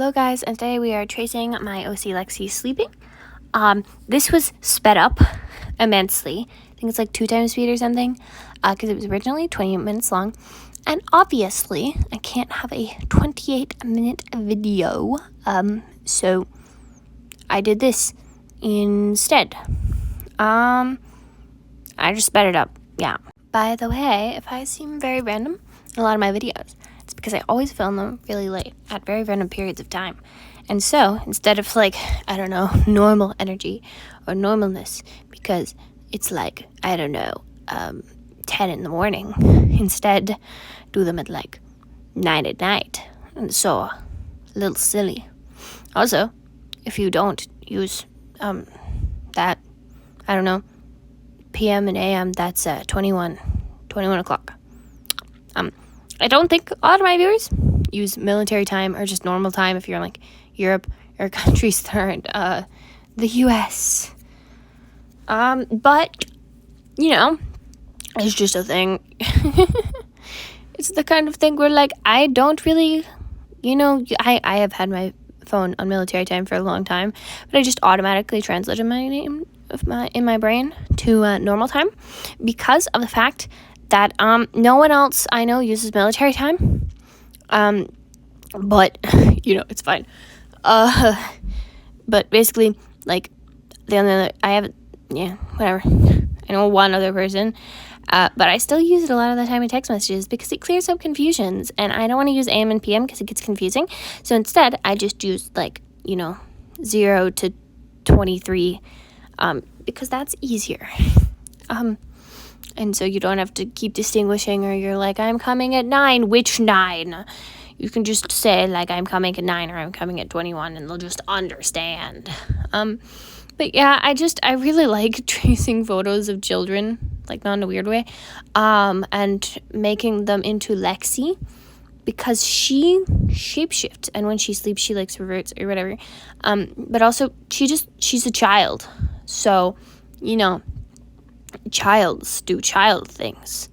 Hello guys, and today we are tracing my OC Lexi sleeping. This was sped up immensely. I think it's like 2 times speed or something, because it was originally 20 minutes long. And obviously, I can't have a 28-minute video, so I did this instead. I just sped it up, yeah. By the way, if I seem very random in a lot of my videos, it's because I always film them really late at very random periods of time. And so, instead of like, I don't know, normal energy or normalness, because it's like, I don't know, 10 in the morning, instead do them at like 9 at night. And so, a little silly. Also, if you don't use that, I don't know, PM and AM, that's 21 o'clock. I don't think a lot of my viewers use military time or just normal time if you're in like Europe or countries that aren't the US. But, you know, it's just a thing. It's the kind of thing where like I don't really, you know, I have had my phone on military time for a long time, but I just automatically translated my name in my brain to normal time because of the fact that no one else I know uses military time. But you know, it's fine. But basically, like the other whatever. I know one other person, but I still use it a lot of the time in text messages because it clears up confusions, and I don't want to use AM and PM because it gets confusing. So instead, I just use 0 to 23, because that's easier. And so you don't have to keep distinguishing, or you're like, I'm coming at 9. Which 9? You can just say, like, I'm coming at 9 or I'm coming at 21, and they'll just understand. But yeah, I really like tracing photos of children, like, not in a weird way, and making them into Lexi, because she shapeshifts, and when she sleeps, she, like, reverts or whatever. But also, she's a child. So, you know, childs do child things,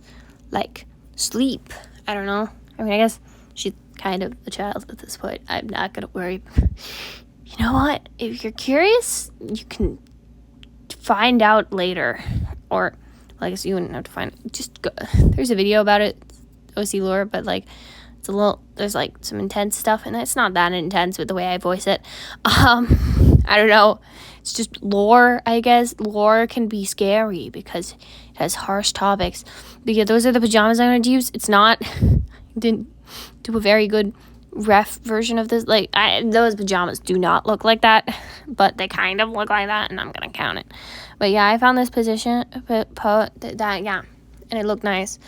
like sleep. I don't know. I mean, I guess she's kind of a child at this point. I'm not gonna worry. You know what? If you're curious, you can find out later. Or, well, I guess you wouldn't have to find it. Just go. There's a video about it, OC lore, but like it's a little. There's like some intense stuff, and it's not that intense with the way I voice it. I don't know. It's just lore, I guess. Lore can be scary because it has harsh topics. But yeah, those are the pajamas I'm going to use. It's not... I didn't do a very good ref version of this. Like, those pajamas do not look like that. But they kind of look like that, and I'm going to count it. But yeah, I found this position... yeah. And it looked nice.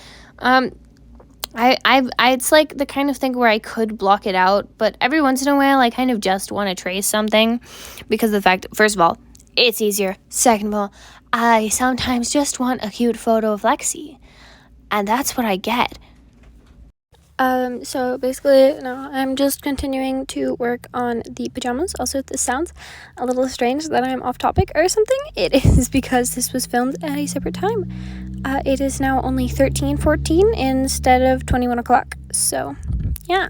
It's like the kind of thing where I could block it out, but every once in a while I kind of just want to trace something because of the fact, first of all, it's easier. Second of all, I sometimes just want a cute photo of Lexi, and that's what I get. So basically, no, I'm just continuing to work on the pajamas. Also, if this sounds a little strange that I'm off topic or something, it is because this was filmed at a separate time. It is now only 13:14 instead of 21 o'clock. So, yeah.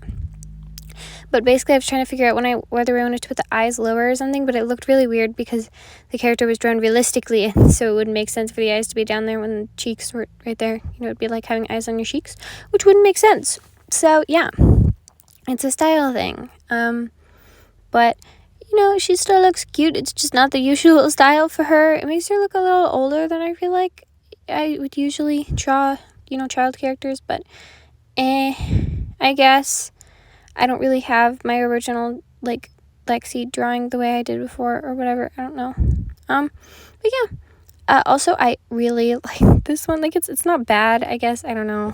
But basically, I was trying to figure out whether I wanted to put the eyes lower or something, but it looked really weird because the character was drawn realistically, and so it wouldn't make sense for the eyes to be down there when the cheeks were right there. You know, it'd be like having eyes on your cheeks, which wouldn't make sense. So, yeah. It's a style thing. But, you know, she still looks cute. It's just not the usual style for her. It makes her look a little older than I feel like I would usually draw, you know, child characters, but I guess I don't really have my original, like, Lexi drawing the way I did before or whatever. I don't know. But yeah. Also, I really like this one. Like, it's not bad, I guess. I don't know.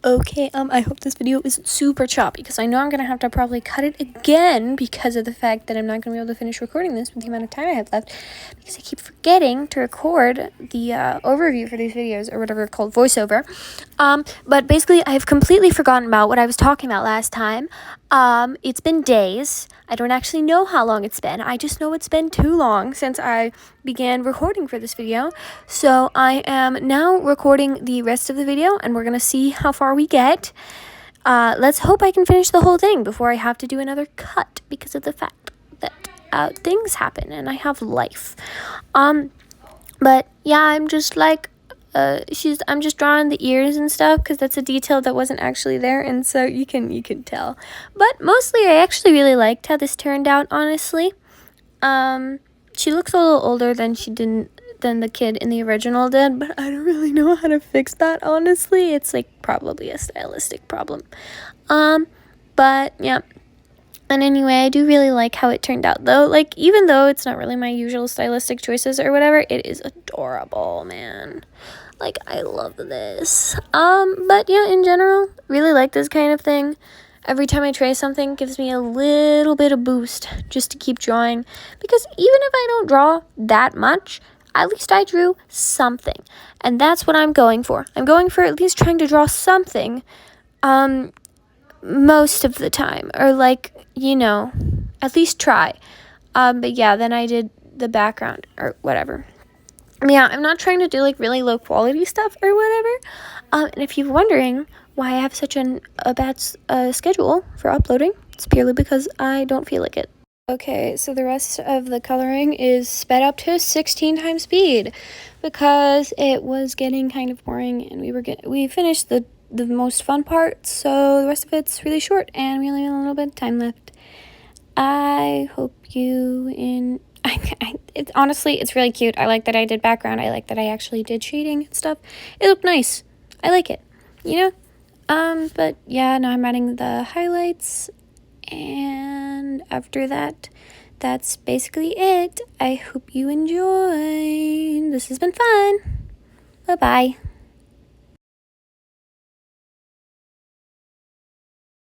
Okay, I hope this video isn't super choppy, because I know I'm going to have to probably cut it again because of the fact that I'm not going to be able to finish recording this with the amount of time I have left, because I keep forgetting to record the overview for these videos, or whatever called voiceover. But basically, I've completely forgotten about what I was talking about last time. It's been days. I don't actually know how long it's been. I just know it's been too long since I began recording for this video. So I am now recording the rest of the video, and we're going to see how far we get. Let's hope I can finish the whole thing before I have to do another cut because of the fact that things happen and I have life. But yeah, I'm just like, I'm just drawing the ears and stuff because that's a detail that wasn't actually there, and so you can tell. But mostly, I actually really liked how this turned out. Honestly, she looks a little older than the kid in the original did, but I don't really know how to fix that. Honestly, it's like probably a stylistic problem. But yeah. And anyway, I do really like how it turned out, though. Like, even though it's not really my usual stylistic choices or whatever, it is adorable, man. Like, I love this. But yeah, in general, really like this kind of thing. Every time I try something, it gives me a little bit of boost just to keep drawing. Because even if I don't draw that much, at least I drew something. And that's what I'm going for. I'm going for at least trying to draw something, most of the time, or like, at least try. But yeah, then I did the background or whatever. Yeah, I'm not trying to do like really low quality stuff or whatever. And if you're wondering why I have such a bad schedule for uploading, it's purely because I don't feel like it. Okay, so the rest of the coloring is sped up to 16 times speed because it was getting kind of boring, and we finished the most fun part, so the rest of it's really short and we only have a little bit of time left. I hope you honestly, it's really cute. I like that I did background. I like that I actually did shading and stuff. It looked nice. I like it, but yeah, now I'm adding the highlights, and after that, that's basically it. I hope you enjoyed. This has been fun. Bye-bye.